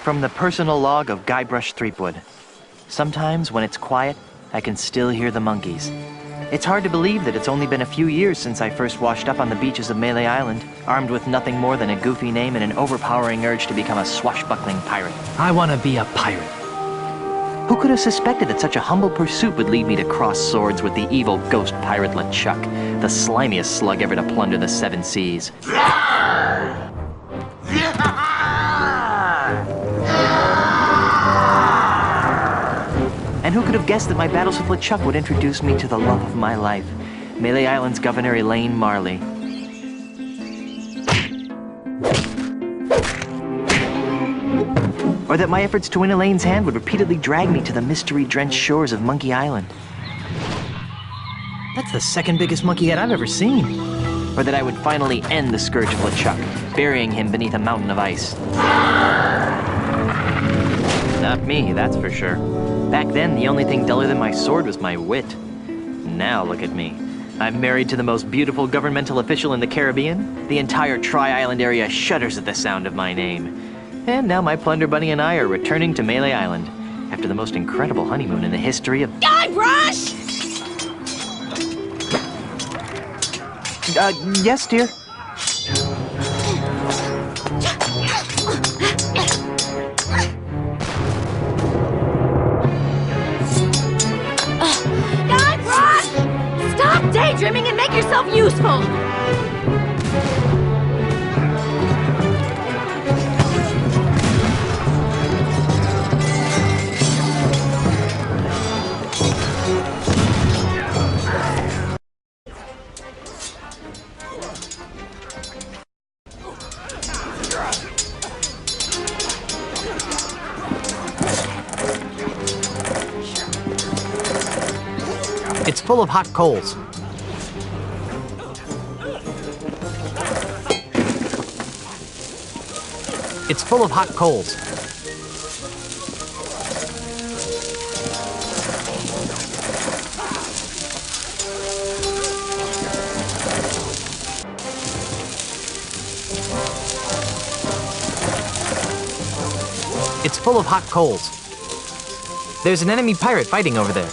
From the personal log of Guybrush Threepwood. Sometimes, when it's quiet, I can still hear the monkeys. It's hard to believe that it's only been a few years since I first washed up on the beaches of Melee Island, armed with nothing more than a goofy name and an overpowering urge to become a swashbuckling pirate. I want to be a pirate. Who could have suspected that such a humble pursuit would lead me to cross swords with the evil ghost pirate LeChuck, the slimiest slug ever to plunder the seven seas? And who could have guessed that my battles with LeChuck would introduce me to the love of my life, Melee Island's Governor Elaine Marley. Or that my efforts to win Elaine's hand would repeatedly drag me to the mystery-drenched shores of Monkey Island. That's the second biggest monkey head I've ever seen. Or that I would finally end the scourge of LeChuck, burying him beneath a mountain of ice. Not me, that's for sure. Back then, the only thing duller than my sword was my wit. Now look at me. I'm married to the most beautiful governmental official in the Caribbean. The entire Tri-Island area shudders at the sound of my name. And now my plunder bunny and I are returning to Melee Island after the most incredible honeymoon in the history of... Guybrush! Yes, dear? Guybrush! Stop daydreaming and make yourself useful! It's full of hot coals. It's full of hot coals. It's full of hot coals. There's an enemy pirate fighting over there.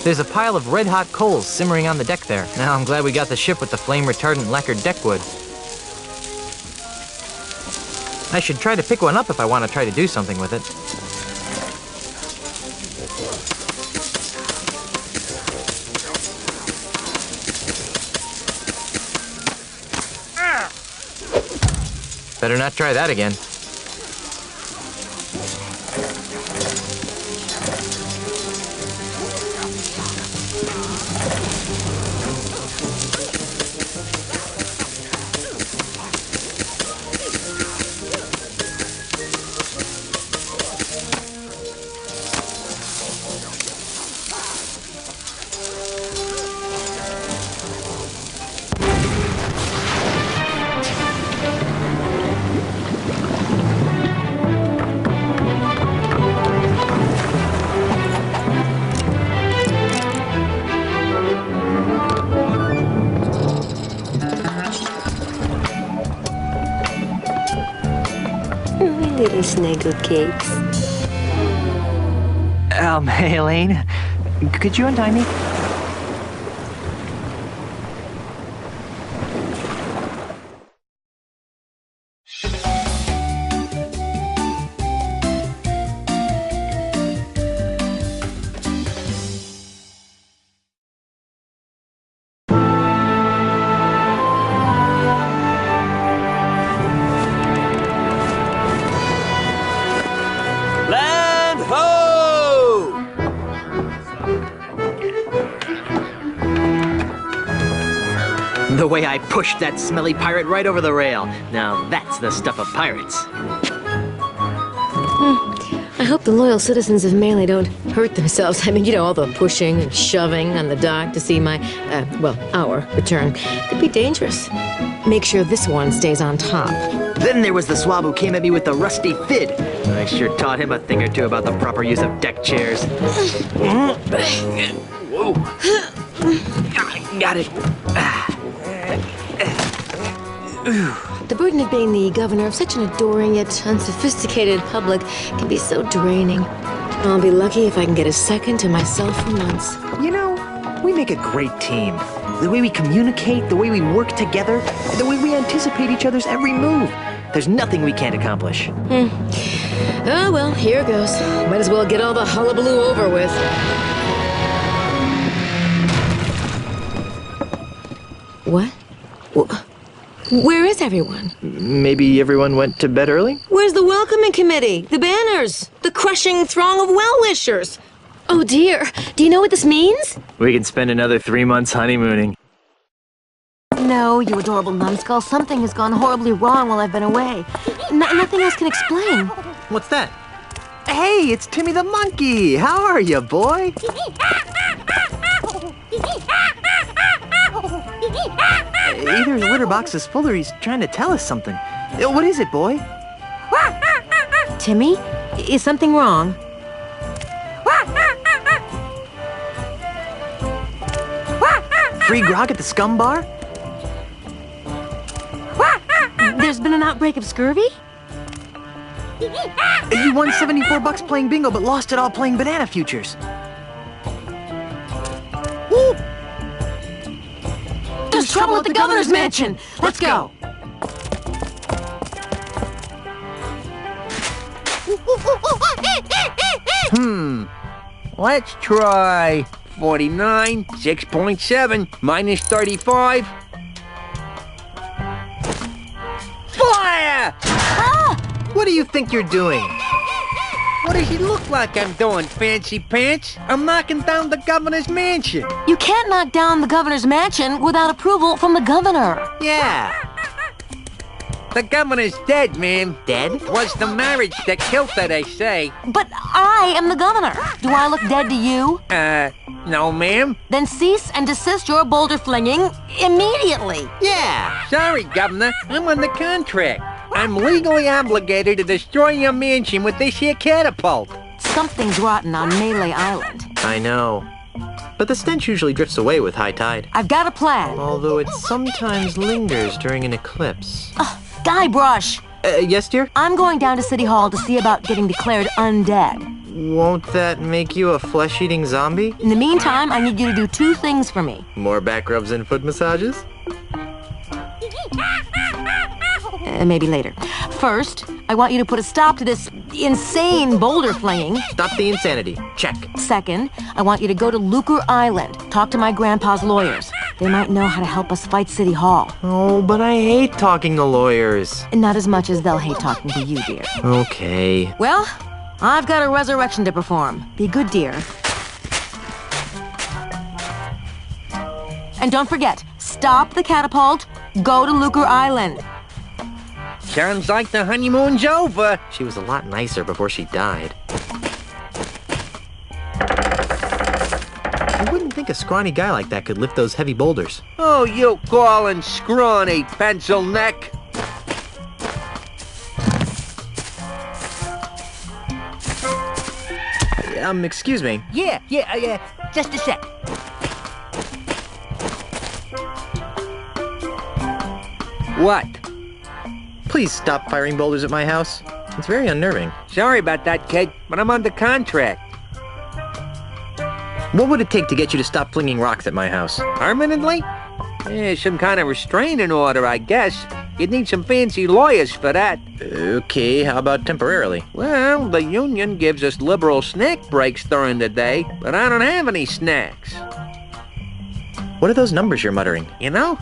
There's a pile of red-hot coals simmering on the deck there. Now I'm glad we got the ship with the flame-retardant lacquered deckwood. I should try to pick one up if I want to try to do something with it. Better not try that again. Little snuggle cakes. Hey, Elaine, could you untie me? The way I pushed that smelly pirate right over the rail. Now that's the stuff of pirates. I hope the loyal citizens of Melee don't hurt themselves. I mean, you know, all the pushing and shoving on the dock to see my, our return. Could be dangerous. Make sure this one stays on top. Then there was the swab who came at me with the rusty fid. I sure taught him a thing or two about the proper use of deck chairs. Whoa. Got it. The burden of being the governor of such an adoring yet unsophisticated public can be so draining. I'll be lucky if I can get a second to myself for months. You know, we make a great team. The way we communicate, the way we work together, the way we anticipate each other's every move. There's nothing we can't accomplish. Oh, well, here goes. Might as well get all the hullabaloo over with. What? Where is everyone? Maybe everyone went to bed early? Where's the welcoming committee? The banners? The crushing throng of well-wishers? Oh, dear. Do you know what this means? We can spend another 3 months honeymooning. No, you adorable numbskull. Something has gone horribly wrong while I've been away. Nothing else can explain. What's that? Hey, it's Timmy the monkey. How are you, boy? Either his litter box is full or he's trying to tell us something. What is it, boy? Timmy, is something wrong? Free grog at the scum bar? There's been an outbreak of scurvy? You won $74 playing bingo, but lost it all playing banana futures. There's trouble at the governor's mansion! Let's go! Let's try 49, 6.7, minus 35. Fire! What do you think you're doing? What does it look like I'm doing, fancy pants? I'm knocking down the governor's mansion. You can't knock down the governor's mansion without approval from the governor. Yeah. The governor's dead, ma'am. Dead? Was the marriage that killed her, they say. But I am the governor. Do I look dead to you? No, ma'am. Then cease and desist your boulder flinging immediately. Yeah. Sorry, Governor. I'm under contract. I'm legally obligated to destroy your mansion with this here catapult. Something's rotten on Melee Island. I know. But the stench usually drifts away with high tide. I've got a plan. Although it sometimes lingers during an eclipse. Guybrush! Yes, dear? I'm going down to City Hall to see about getting declared undead. Won't that make you a flesh-eating zombie? In the meantime, I need you to do 2 things for me. More back rubs and foot massages? Maybe later. First, I want you to put a stop to this insane boulder flinging. Stop the insanity. Check. Second, I want you to go to Lucre Island, talk to my grandpa's lawyers. They might know how to help us fight City Hall. Oh, but I hate talking to lawyers. Not as much as they'll hate talking to you, dear. Okay. Well, I've got a resurrection to perform. Be good, dear. And don't forget, stop the catapult, go to Lucre Island. Sounds like the honeymoon's over. She was a lot nicer before she died. I wouldn't think a scrawny guy like that could lift those heavy boulders. Oh, you calling scrawny, pencil neck. Excuse me. Yeah, just a sec. What? Please stop firing boulders at my house. It's very unnerving. Sorry about that, kid, but I'm under contract. What would it take to get you to stop flinging rocks at my house? Permanently? Some kind of restraining order, I guess. You'd need some fancy lawyers for that. Okay, how about temporarily? Well, the union gives us liberal snack breaks during the day, but I don't have any snacks. What are those numbers you're muttering? You know?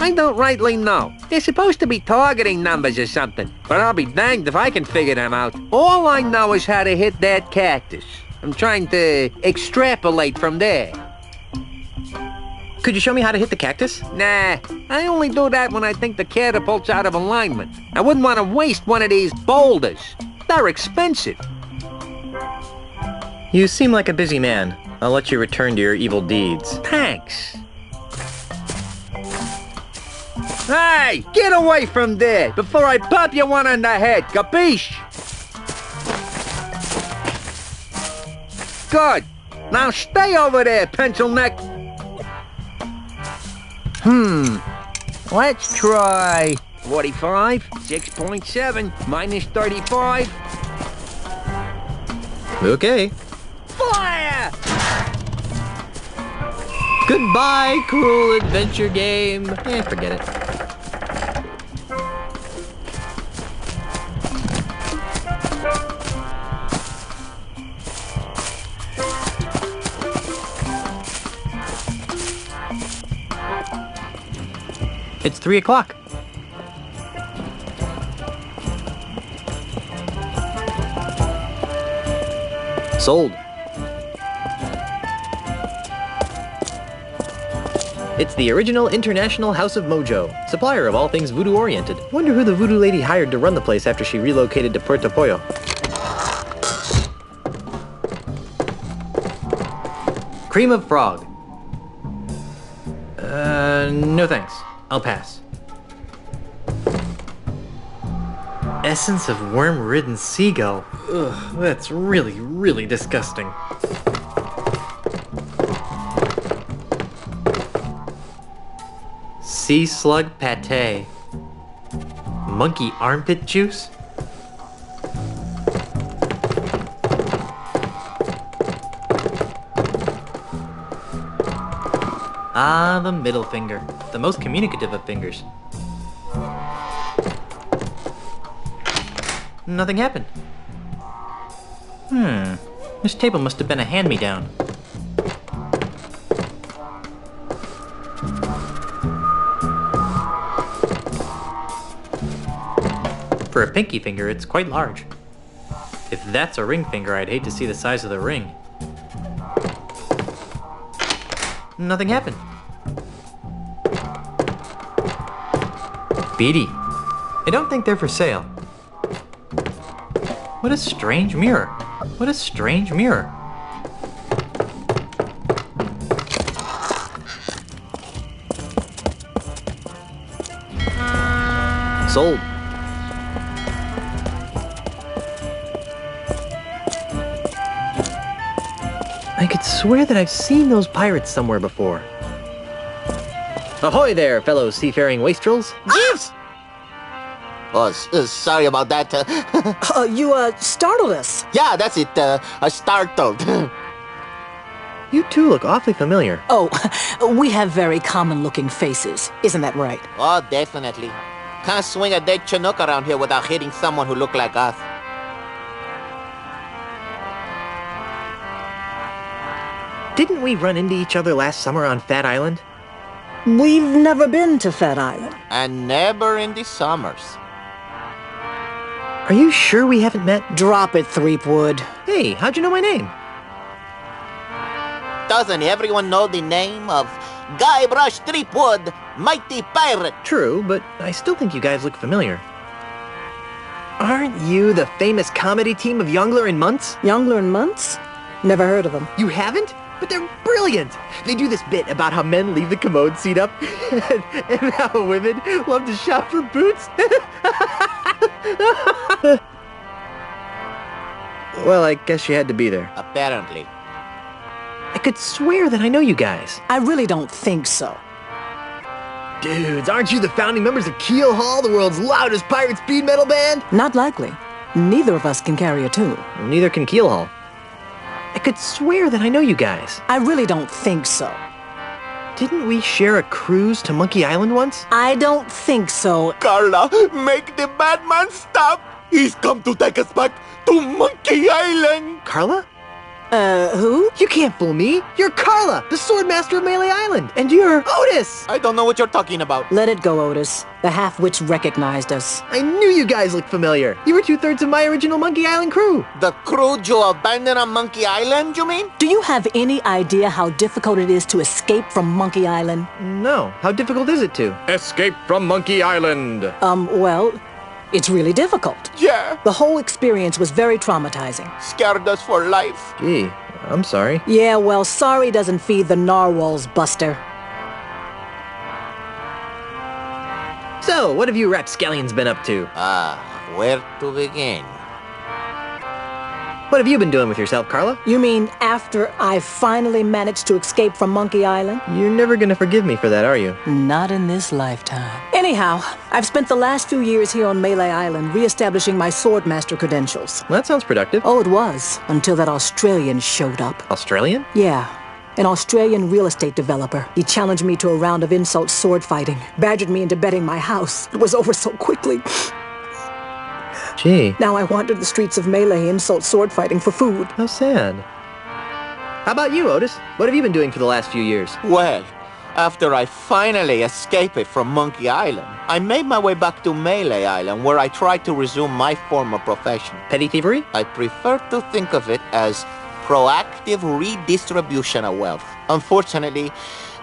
I don't rightly know. They're supposed to be targeting numbers or something, but I'll be danged if I can figure them out. All I know is how to hit that cactus. I'm trying to extrapolate from there. Could you show me how to hit the cactus? Nah, I only do that when I think the catapult's out of alignment. I wouldn't want to waste one of these boulders. They're expensive. You seem like a busy man. I'll let you return to your evil deeds. Thanks. Hey, get away from there before I pop you one on the head, capiche? Good. Now stay over there, pencil neck. Let's try 45, 6.7, minus 35. Okay. Fire! Goodbye, cruel adventure game. Forget it. It's 3 o'clock. Sold. It's the original International House of Mojo, supplier of all things voodoo-oriented. Wonder who the voodoo lady hired to run the place after she relocated to Puerto Pollo. Cream of frog. No thanks. I'll pass. Essence of worm-ridden seagull. Ugh, that's really, really disgusting. Sea slug pate. Monkey armpit juice? Ah, the middle finger. The most communicative of fingers. Nothing happened. This table must have been a hand-me-down. For a pinky finger, it's quite large. If that's a ring finger, I'd hate to see the size of the ring. Nothing happened. Beady. I don't think they're for sale. What a strange mirror. What a strange mirror. Sold. I could swear that I've seen those pirates somewhere before. Ahoy there, fellow seafaring wastrels. Yes! Oh, sorry about that. You startled us. Yeah, that's it. Startled. You two look awfully familiar. Oh, we have very common-looking faces. Isn't that right? Oh, definitely. Can't swing a dead Chinook around here without hitting someone who look like us. Didn't we run into each other last summer on Fat Island? We've never been to Fat Island. And never in the summers. Are you sure we haven't met? Drop it, Threepwood. Hey, how'd you know my name? Doesn't everyone know the name of Guybrush Threepwood, mighty pirate? True, but I still think you guys look familiar. Aren't you the famous comedy team of Youngler and Muntz? Youngler and Muntz? Never heard of them. You haven't? But they're brilliant! They do this bit about how men leave the commode seat up and how women love to shop for boots. Well, I guess you had to be there. Apparently. I could swear that I know you guys. I really don't think so. Dudes, aren't you the founding members of Keel Hall, the world's loudest pirate speed metal band? Not likely. Neither of us can carry a tune. Neither can Keel Hall. I could swear that I know you guys. I really don't think so. Didn't we share a cruise to Monkey Island once? I don't think so. Carla, make the bad man stop! He's come to take us back to Monkey Island! Carla? Who? You can't fool me. You're Carla, the Swordmaster of Melee Island. And you're Otis. I don't know what you're talking about. Let it go, Otis. The half-witch recognized us. I knew you guys looked familiar. You were 2/3 of my original Monkey Island crew. The crew you abandoned on Monkey Island, you mean? Do you have any idea how difficult it is to escape from Monkey Island? No. How difficult is it to? Escape from Monkey Island. Well, it's really difficult. Yeah, The whole experience was very traumatizing. scared us for life. Gee, I'm sorry. Yeah, well, sorry doesn't feed the narwhals, Buster. So, what have you rapscallions been up to? Where to begin? What have you been doing with yourself, Carla? You mean after I finally managed to escape from Monkey Island? You're never gonna forgive me for that, are you? Not in this lifetime. Anyhow, I've spent the last few years here on Melee Island re-establishing my Swordmaster credentials. Well, that sounds productive. Oh, it was, until that Australian showed up. Australian? Yeah. An Australian real estate developer. He challenged me to a round of insult sword fighting, badgered me into betting my house. It was over so quickly. Gee. Now I wander the streets of Melee insult sword fighting for food. How sad. How about you, Otis? What have you been doing for the last few years? Well, after I finally escaped from Monkey Island, I made my way back to Melee Island, where I tried to resume my former profession. Petty thievery? I prefer to think of it as proactive redistribution of wealth. Unfortunately,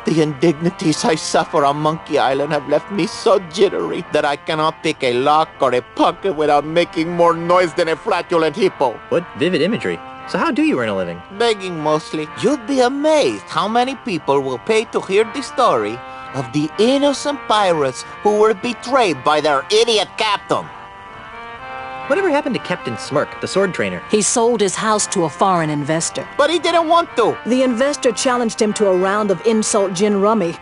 the indignities I suffer on Monkey Island have left me so jittery that I cannot pick a lock or a pocket without making more noise than a flatulent hippo. What vivid imagery. So how do you earn a living? Begging mostly. You'd be amazed how many people will pay to hear the story of the innocent pirates who were betrayed by their idiot captain. Whatever happened to Captain Smirk, the sword trainer? He sold his house to a foreign investor. But he didn't want to. The investor challenged him to a round of insult gin rummy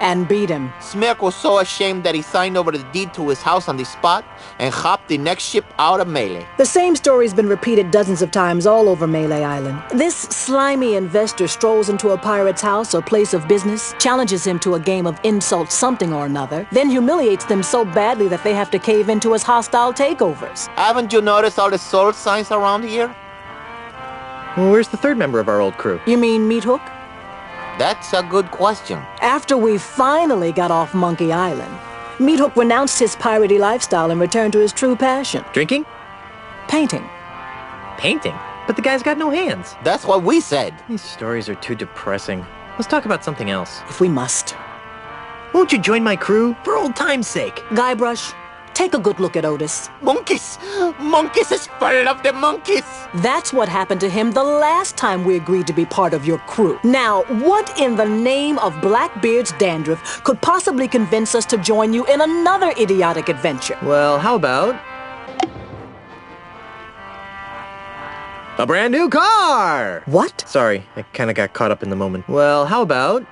and beat him. Smirk was so ashamed that he signed over the deed to his house on the spot and hopped the next ship out of Melee. The same story's been repeated dozens of times all over Melee Island. This slimy investor strolls into a pirate's house or place of business, challenges him to a game of insult something or another, then humiliates them so badly that they have to cave into his hostile takeovers. Haven't you noticed all the sword signs around here? Well, where's the third member of our old crew? You mean Meat Hook? That's a good question. After we finally got off Monkey Island, Meat Hook renounced his piratey lifestyle and returned to his true passion. Drinking? Painting. Painting? But the guy's got no hands. That's what we said. These stories are too depressing. Let's talk about something else. If we must. Won't you join my crew? For old time's sake. Guybrush, take a good look at Otis. Monkeys! Monkeys is full of the monkeys! That's what happened to him the last time we agreed to be part of your crew. Now, what in the name of Blackbeard's dandruff could possibly convince us to join you in another idiotic adventure? Well, how about a brand new car? What? Sorry, I kind of got caught up in the moment. Well, how about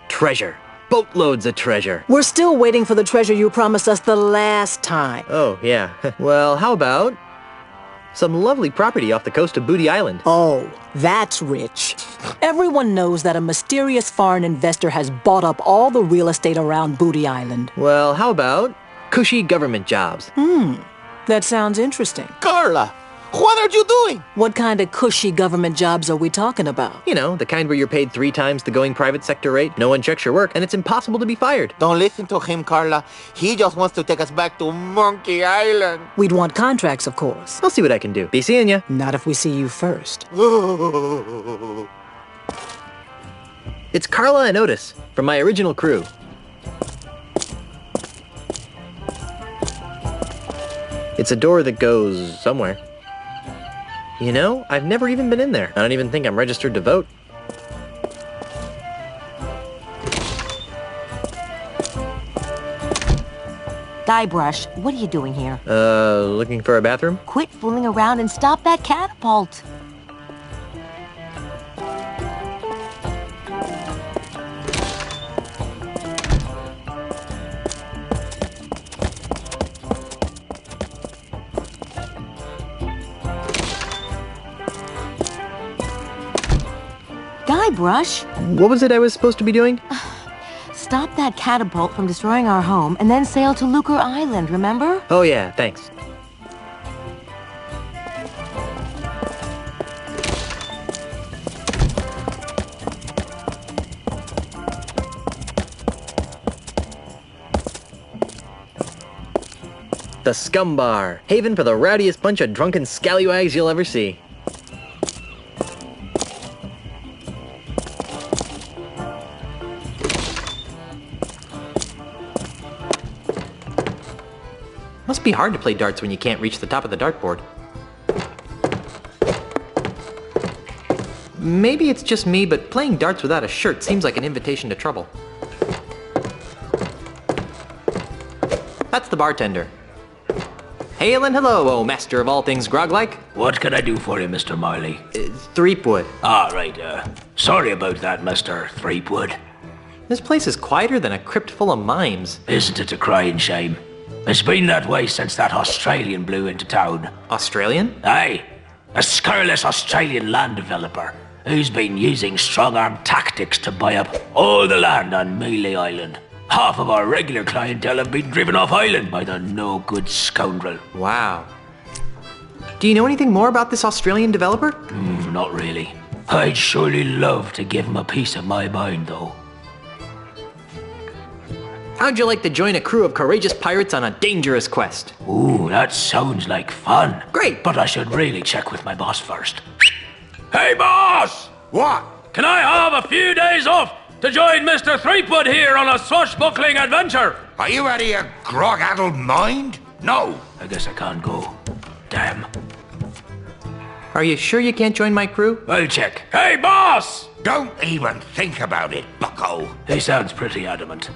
treasure? Boatloads of treasure. We're still waiting for the treasure you promised us the last time. Oh, yeah. Well, how about some lovely property off the coast of Booty Island? Oh, that's rich. Everyone knows that a mysterious foreign investor has bought up all the real estate around Booty Island. Well, how about cushy government jobs? That sounds interesting. Carla, what are you doing? What kind of cushy government jobs are we talking about? You know, the kind where you're paid 3 times the going private sector rate, no one checks your work, and it's impossible to be fired. Don't listen to him, Carla. He just wants to take us back to Monkey Island. We'd want contracts, of course. I'll see what I can do. Be seeing ya. Not if we see you first. It's Carla and Otis from my original crew. It's a door that goes somewhere. You know, I've never even been in there. I don't even think I'm registered to vote. Guybrush, what are you doing here? Looking for a bathroom? Quit fooling around and stop that catapult. Guybrush, What was it I was supposed to be doing? stop that catapult from destroying our home and then sail to Lucre Island, remember? Oh yeah, thanks. The Scum Bar, haven for the rowdiest bunch of drunken scallywags you'll ever see. Must be hard to play darts when you can't reach the top of the dartboard. Maybe it's just me, but playing darts without a shirt seems like an invitation to trouble. That's the bartender. Hail and hello, oh master of all things grog-like. What can I do for you, Mr. Marley? Threepwood. Ah, right, sorry about that, Mr. Threepwood. This place is quieter than a crypt full of mimes. Isn't it a crying shame? It's been that way since that Australian blew into town. Australian? Aye, a scurrilous Australian land developer who's been using strong-arm tactics to buy up all the land on Mealy Island. Half of our regular clientele have been driven off island by the no-good scoundrel. Wow. Do you know anything more about this Australian developer? Not really. I'd surely love to give him a piece of my mind, though. How'd you like to join a crew of courageous pirates on a dangerous quest? Ooh, that sounds like fun. Great! But I should really check with my boss first. Hey, boss! What? Can I have a few days off to join Mr. Threepwood here on a swashbuckling adventure? Are you out of your grog-addled mind? No. I guess I can't go. Damn. Are you sure you can't join my crew? I'll check. Hey, boss! Don't even think about it, bucko. He sounds pretty adamant.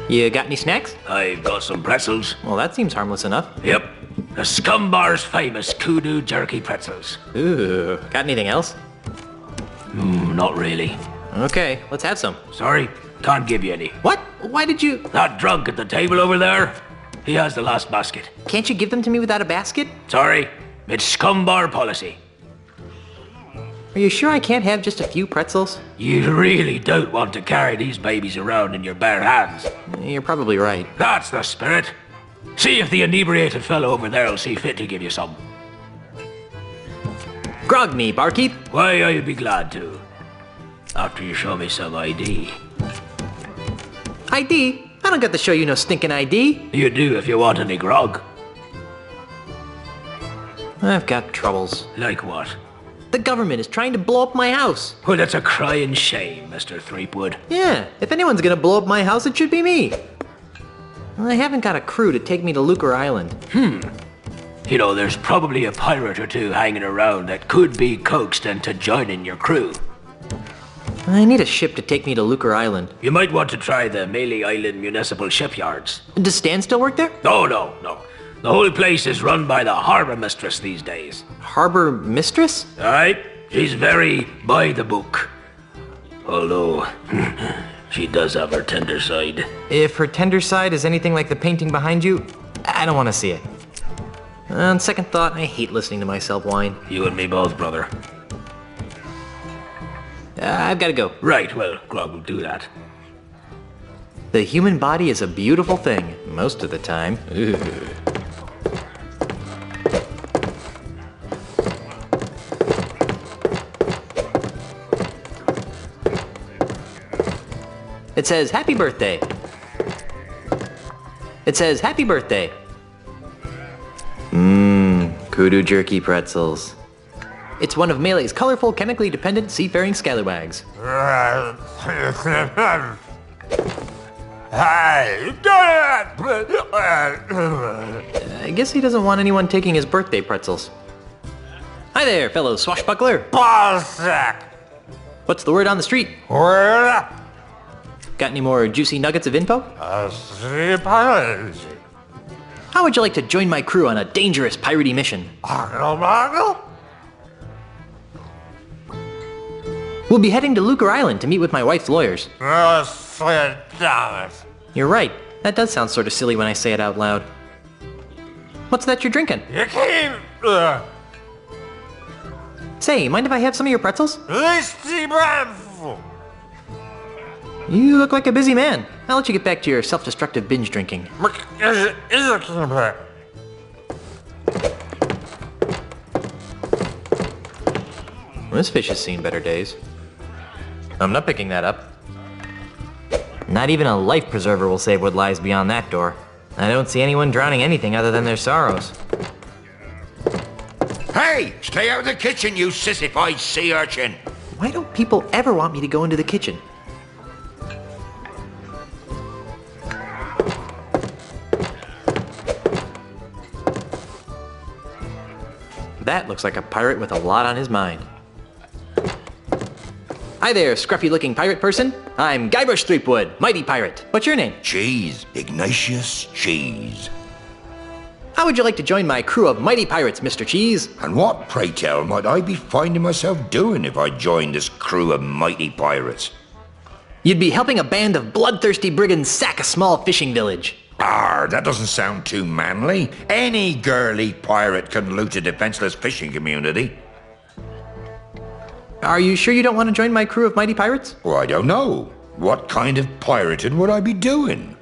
You got any snacks? I've got some pretzels. Well, that seems harmless enough. Yep. The Scumbar's famous kudu jerky pretzels. Ooh, got anything else? Not really. Okay, let's have some. Sorry, can't give you any. What? Why did you... That drunk at the table over there, he has the last basket. Can't you give them to me without a basket? Sorry, it's Scumbar policy. Are you sure I can't have just a few pretzels? You really don't want to carry these babies around in your bare hands. You're probably right. That's the spirit. See if the inebriated fellow over there will see fit to give you some. Grog me, barkeep. Why, I'd be glad to. After you show me some ID. ID? I don't got to show you no stinking ID. You do if you want any grog. I've got troubles. Like what? The government is trying to blow up my house. Well, that's a crying shame, Mr. Threepwood. Yeah, if anyone's gonna blow up my house, it should be me. I haven't got a crew to take me to Lucre Island. You know, there's probably a pirate or two hanging around that could be coaxed into joining your crew. I need a ship to take me to Lucre Island. You might want to try the Mealy Island Municipal Shipyards. Does Stan still work there? Oh, no. The whole place is run by the harbor mistress these days. Harbor mistress? Aye, she's very by the book. Although, she does have her tender side. If her tender side is anything like the painting behind you, I don't want to see it. On second thought, I hate listening to myself whine. You and me both, brother. I've got to go. Right, well, Grog will do that. The human body is a beautiful thing, most of the time. Ooh. It says, happy birthday. It says, happy birthday. Kudu jerky pretzels. It's one of Melee's colorful, chemically dependent seafaring scallywags. I guess he doesn't want anyone taking his birthday pretzels. Hi there, fellow swashbuckler. What's the word on the street? Got any more juicy nuggets of info? How would you like to join my crew on a dangerous piratey mission? We'll be heading to Lucre Island to meet with my wife's lawyers. You're right. That does sound sort of silly when I say it out loud. What's that you're drinking? Say, mind if I have some of your pretzels? You look like a busy man. I'll let you get back to your self-destructive binge drinking. This fish has seen better days. I'm not picking that up. Not even a life preserver will save what lies beyond that door. I don't see anyone drowning anything other than their sorrows. Hey, stay out of the kitchen, you sissified sea urchin. Why don't people ever want me to go into the kitchen? That looks like a pirate with a lot on his mind. Hi there, scruffy-looking pirate person. I'm Guybrush Threepwood, mighty pirate. What's your name? Cheese. Ignatius Cheese. How would you like to join my crew of mighty pirates, Mr. Cheese? And what, pray tell, might I be finding myself doing if I joined this crew of mighty pirates? You'd be helping a band of bloodthirsty brigands sack a small fishing village. That doesn't sound too manly. Any girly pirate can loot a defenseless fishing community. Are you sure you don't want to join my crew of mighty pirates? Well, I don't know. What kind of pirating would I be doing?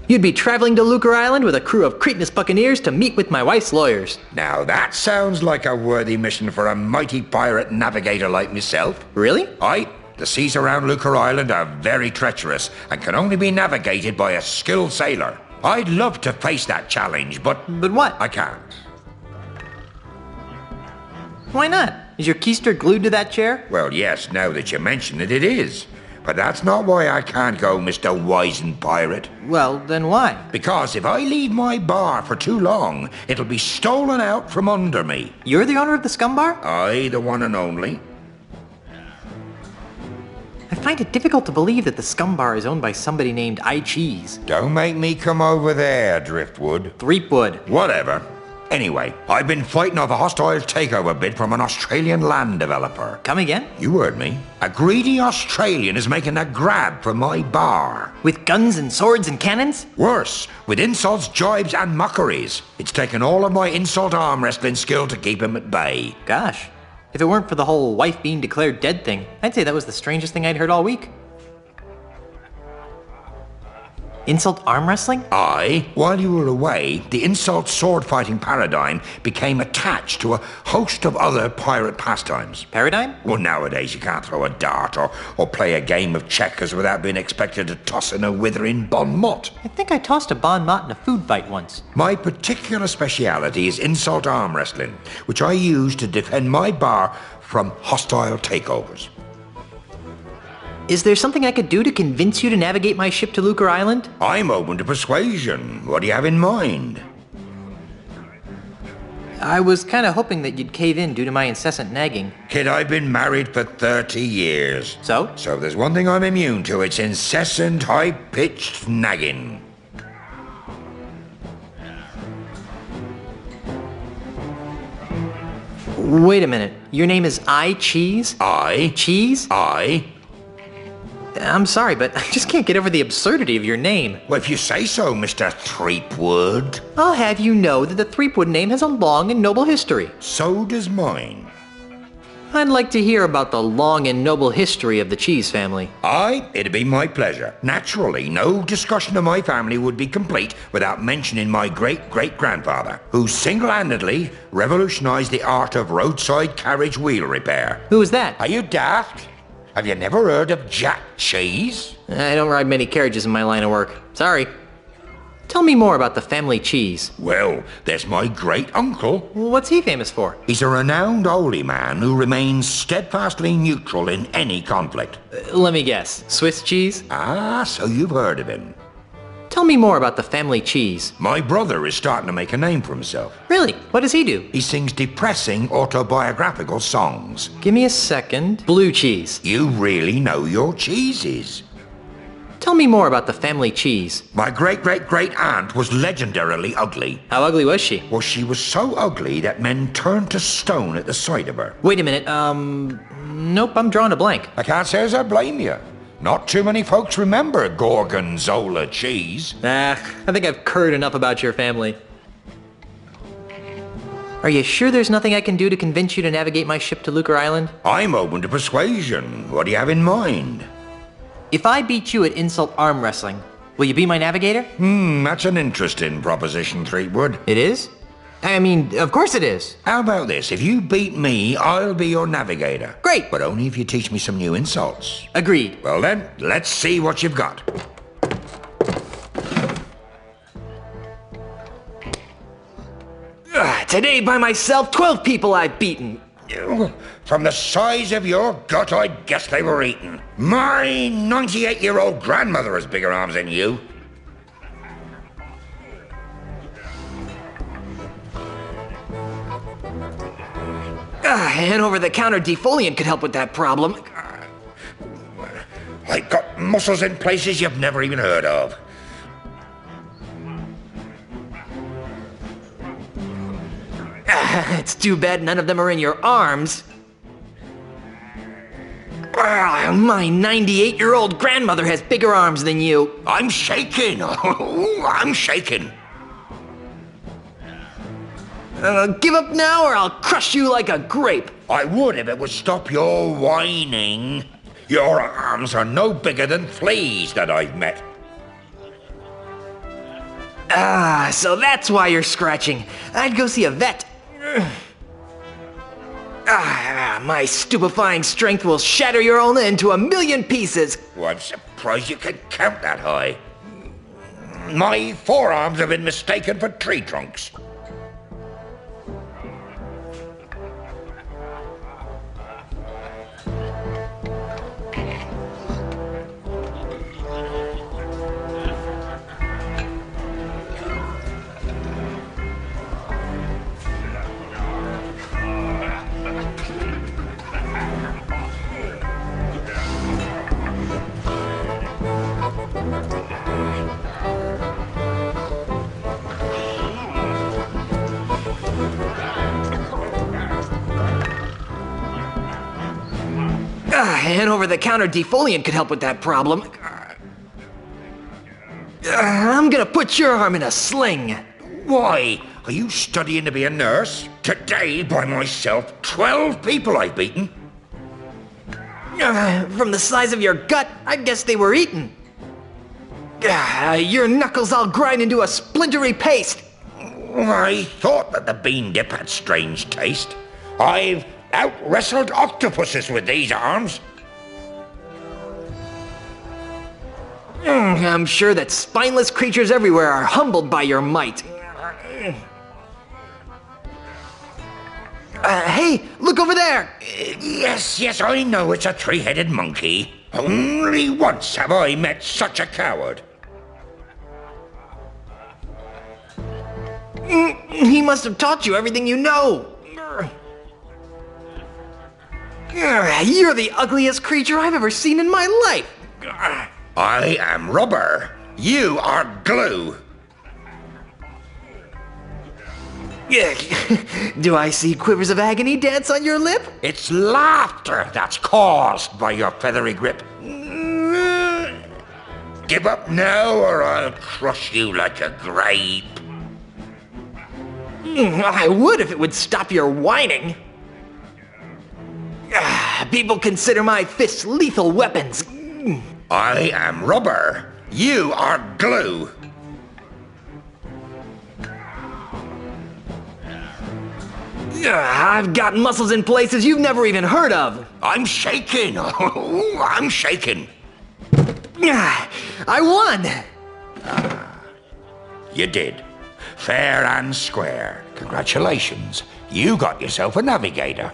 You'd be traveling to Lucre Island with a crew of cretinous buccaneers to meet with my wife's lawyers. Now that sounds like a worthy mission for a mighty pirate navigator like myself. Really? Aye. The seas around Lucre Island are very treacherous and can only be navigated by a skilled sailor. I'd love to face that challenge, but... But what? I can't. Why not? Is your keister glued to that chair? Well, yes, now that you mention it, it is. But that's not why I can't go, Mr. Wizened Pirate. Well, then why? Because if I leave my bar for too long, it'll be stolen out from under me. You're the owner of the scum bar? Aye, the one and only. I find it difficult to believe that the scum bar is owned by somebody named Cheese. Don't make me come over there, Driftwood. Threepwood. Whatever. Anyway, I've been fighting off a hostile takeover bid from an Australian land developer. Come again? You heard me. A greedy Australian is making a grab for my bar. With guns and swords and cannons? Worse, with insults, jibes, and mockeries. It's taken all of my insult arm wrestling skill to keep him at bay. Gosh. If it weren't for the whole wife being declared dead thing, I'd say that was the strangest thing I'd heard all week. Insult arm wrestling? Aye. While you were away, the insult sword fighting paradigm became attached to a host of other pirate pastimes. Paradigm? Well, nowadays you can't throw a dart or play a game of checkers without being expected to toss in a withering bon mot. I think I tossed a bon mot in a food fight once. My particular speciality is insult arm wrestling, which I use to defend my bar from hostile takeovers. Is there something I could do to convince you to navigate my ship to Lucre Island? I'm open to persuasion. What do you have in mind? I was kind of hoping that you'd cave in due to my incessant nagging. Kid, I've been married for 30 years. So? So if there's one thing I'm immune to, it's incessant, high-pitched nagging. Wait a minute. Your name is Cheese? Aye. Cheese? Aye. I'm sorry, but I just can't get over the absurdity of your name. Well, if you say so, Mr. Threepwood. I'll have you know that the Threepwood name has a long and noble history. So does mine. I'd like to hear about the long and noble history of the Cheese family. Aye, it'd be my pleasure. Naturally, no discussion of my family would be complete without mentioning my great-great-grandfather, who single-handedly revolutionized the art of roadside carriage wheel repair. Who was that? Are you daft? Have you never heard of Jack Cheese? I don't ride many carriages in my line of work. Sorry. Tell me more about the family Cheese. Well, there's my great-uncle. What's he famous for? He's a renowned holy man who remains steadfastly neutral in any conflict. Let me guess. Swiss cheese? Ah, so you've heard of him. Tell me more about the family Cheese. My brother is starting to make a name for himself. Really? What does he do? He sings depressing autobiographical songs. Give me a second. Blue cheese. You really know your cheeses. Tell me more about the family Cheese. My great-great-great-aunt was legendarily ugly. How ugly was she? Well, she was so ugly that men turned to stone at the sight of her. Wait a minute, nope, I'm drawing a blank. I can't say as I blame you. Not too many folks remember Gorgonzola cheese. I think I've heard enough about your family. Are you sure there's nothing I can do to convince you to navigate my ship to Lucre Island? I'm open to persuasion. What do you have in mind? If I beat you at insult arm wrestling, will you be my navigator? That's an interesting proposition, Threepwood. It is? I mean, of course it is. How about this? If you beat me, I'll be your navigator. Great. But only if you teach me some new insults. Agreed. Well then, let's see what you've got. Today by myself, 12 people I've beaten. From the size of your gut, I guess they were eaten. My 98-year-old grandmother has bigger arms than you. An over-the-counter defoliant could help with that problem. I've got muscles in places you've never even heard of. It's too bad none of them are in your arms. My 98-year-old grandmother has bigger arms than you. I'm shaking. I'm shaking. Give up now or I'll crush you like a grape. I would if it would stop your whining. Your arms are no bigger than fleas that I've met. So that's why you're scratching. I'd go see a vet. My stupefying strength will shatter your ulna into a million pieces. Well, I'm surprised you can count that high. My forearms have been mistaken for tree trunks. An over-the-counter defoliant could help with that problem. I'm gonna put your arm in a sling. Why? Are you studying to be a nurse? Today, by myself, 12 people I've beaten. From the size of your gut, I guess they were eaten. Your knuckles all grind into a splintery paste. I thought that the bean dip had strange taste. I've out-wrestled octopuses with these arms. I'm sure that spineless creatures everywhere are humbled by your might. Hey, look over there! Yes, I know it's a three-headed monkey. Only once have I met such a coward. He must have taught you everything you know. You're the ugliest creature I've ever seen in my life. I am rubber. You are glue. Do I see quivers of agony dance on your lip? It's laughter that's caused by your feathery grip. Give up now or I'll crush you like a grape. I would if it would stop your whining. People consider my fists lethal weapons. I am rubber. You are glue. I've got muscles in places you've never even heard of. I'm shaking. I'm shaking. I won. You did. Fair and square. Congratulations. You got yourself a navigator.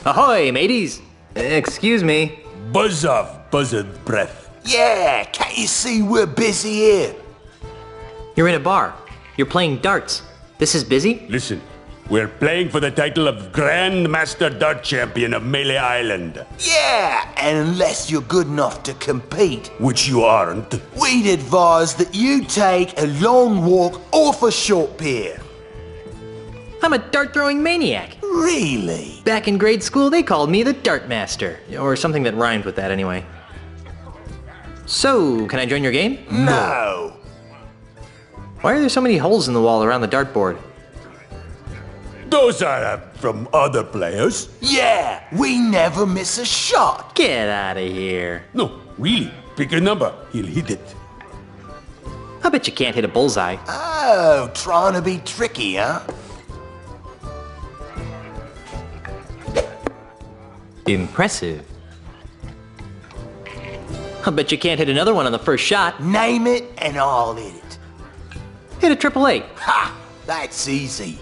Ahoy, mateys. Excuse me. Buzz off, buzzard breath. Yeah, can't you see we're busy here? You're in a bar. You're playing darts. This is busy? Listen, we're playing for the title of Grand Master Dart Champion of Melee Island. Yeah, and unless you're good enough to compete, Which you aren't. we'd advise that you take a long walk off a short pier. I'm a dart-throwing maniac. Really? Back in grade school, they called me the Dart Master. Or something that rhymed with that anyway. So, can I join your game? No. Why are there so many holes in the wall around the dartboard? Those are from other players. Yeah, we never miss a shot. Get out of here. No, really. Pick a number. He'll hit it. I bet you can't hit a bullseye. Oh, trying to be tricky, huh? Impressive. I bet you can't hit another one on the first shot. Name it and I'll hit it. Hit a 888. Ha! That's easy.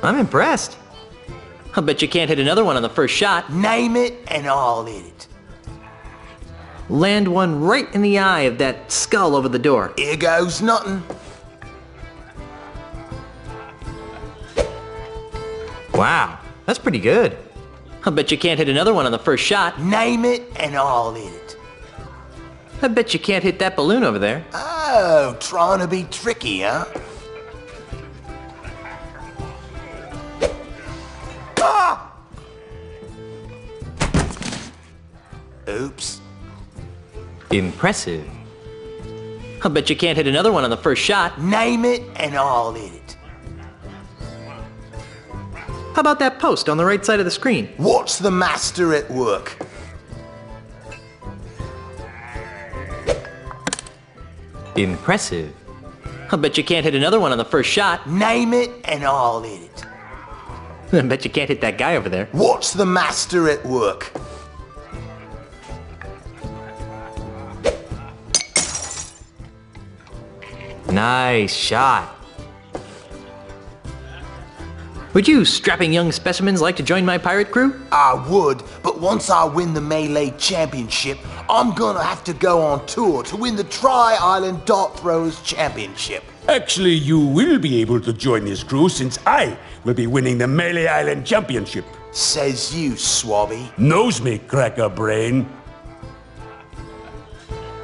I'm impressed. I bet you can't hit another one on the first shot. Name it and I'll hit it. Land one right in the eye of that skull over the door. Here goes nothing. Wow, that's pretty good. I bet you can't hit another one on the first shot. Name it and I'll hit it. I bet you can't hit that balloon over there. Oh, trying to be tricky, huh? Ah! Oops. Impressive. I bet you can't hit another one on the first shot. Name it and I'll hit it. How about that post on the right side of the screen? What's the master at work? Impressive. I bet you can't hit another one on the first shot. Name it and I'll hit it. I bet you can't hit that guy over there. What's the master at work? Nice shot. Would you strapping young specimens like to join my pirate crew? I would, but once I win the Melee Championship, I'm gonna have to go on tour to win the Tri-Island Dart Throwers Championship. Actually, you will be able to join this crew since I will be winning the Melee Island Championship. Says you, Swabby. Knows me, cracker brain.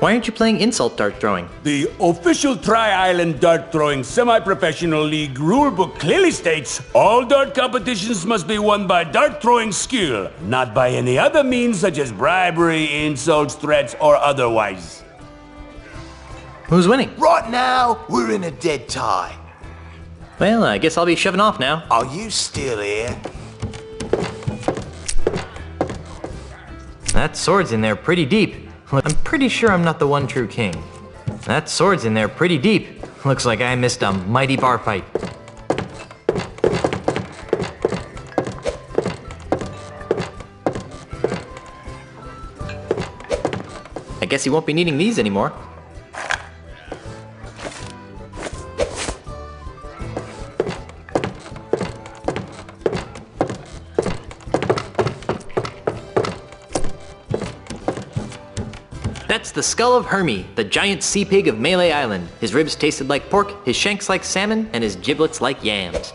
Why aren't you playing insult dart throwing? The official Tri-Island Dart Throwing Semi-Professional League rulebook clearly states all dart competitions must be won by dart throwing skill, not by any other means such as bribery, insults, threats, or otherwise. Who's winning? Right now, we're in a dead tie. Well, I guess I'll be shoving off now. Are you still here? That sword's in there pretty deep. I'm pretty sure I'm not the one true king. That sword's in there pretty deep. Looks like I missed a mighty bar fight. I guess he won't be needing these anymore. That's the skull of Hermie, the giant sea pig of Melee Island. His ribs tasted like pork, his shanks like salmon, and his giblets like yams.